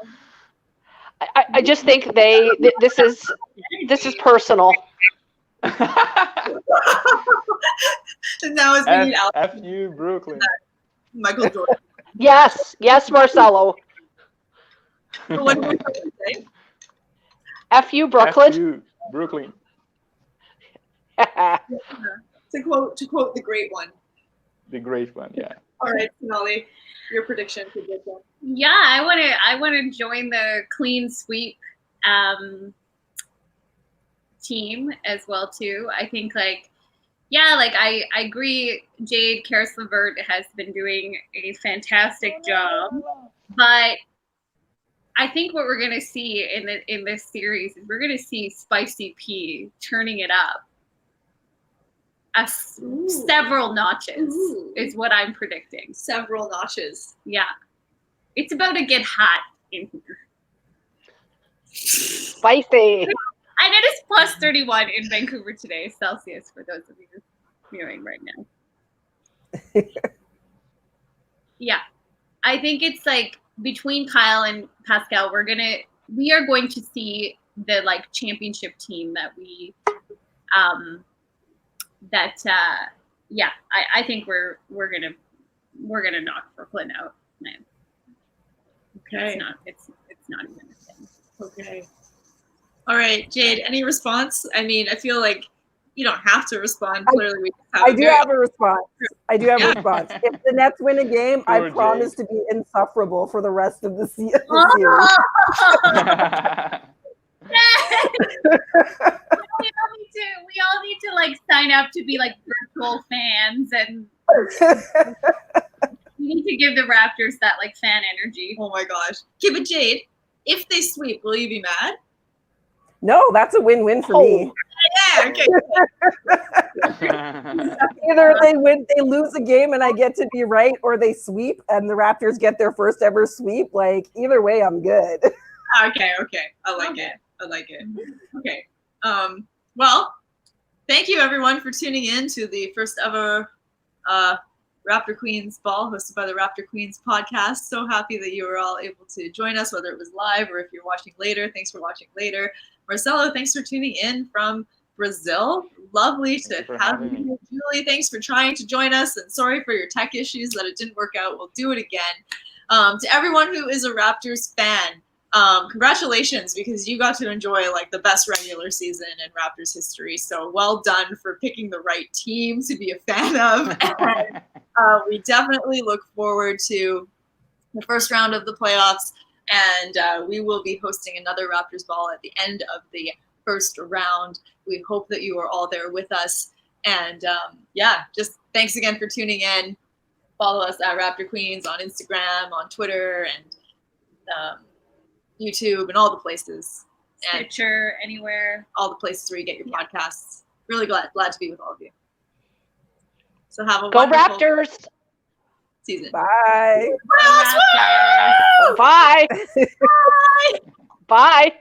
I just think this is personal. And now it's being F you, Brooklyn. Michael Jordan. Yes, Marcelo. What did you say? F you, Brooklyn. F you, Brooklyn. To quote the great one. The great one, yeah. All right, Sonali, your prediction for this one. Yeah, I want to join the clean sweep team as well too. I think I agree. Jade Karis-LeVert has been doing a fantastic job, but I think what we're going to see in this series is we're going to see Spicy P turning it up. Several notches is what I'm predicting. Several notches. Yeah. It's about to get hot in here. Spicy. And it is plus 31 in Vancouver today, Celsius, for those of you viewing right now. Yeah. I think it's like between Kyle and Pascal, we are going to see the like championship team that we I think we're gonna knock Brooklyn out, man. Okay. It's not even a thing. Okay. All right, Jade, any response? I mean, I feel like You don't have to respond. Clearly, we have I do have a response. If the Nets win a game, I Poor promise Jay. to be insufferable for the rest of the series. We all need to like sign up to be like virtual fans, and we need to give the Raptors that like fan energy. Oh my gosh. Okay, but Jade, if they sweep, will you be mad? No, that's a win-win for me. Yeah, okay. Either they lose a game and I get to be right, or they sweep and the Raptors get their first ever sweep. Like, either way, I'm good. Okay. I like it. Okay. Well, thank you everyone for tuning in to the first ever Raptor Queens Ball hosted by the Raptor Queens podcast. So happy that you were all able to join us, whether it was live or if you're watching later. Thanks for watching later. Marcelo, thanks for tuning in from Brazil. Lovely to have you. Julie, thanks for trying to join us, and sorry for your tech issues that it didn't work out. We'll do it again. To everyone who is a Raptors fan, congratulations, because you got to enjoy like the best regular season in Raptors history. So well done for picking the right team to be a fan of. And, we definitely look forward to the first round of the playoffs, and we will be hosting another Raptors Ball at the end of the first round. We hope that you are all there with us. And just thanks again for tuning in. Follow us at Raptor Queens on Instagram, on Twitter, and YouTube, and all the places. And Stitcher, anywhere. all the places where you get your podcasts. Really glad to be with all of you. So have a Go wonderful Raptors. season. Bye. Raptors. Bye. Bye.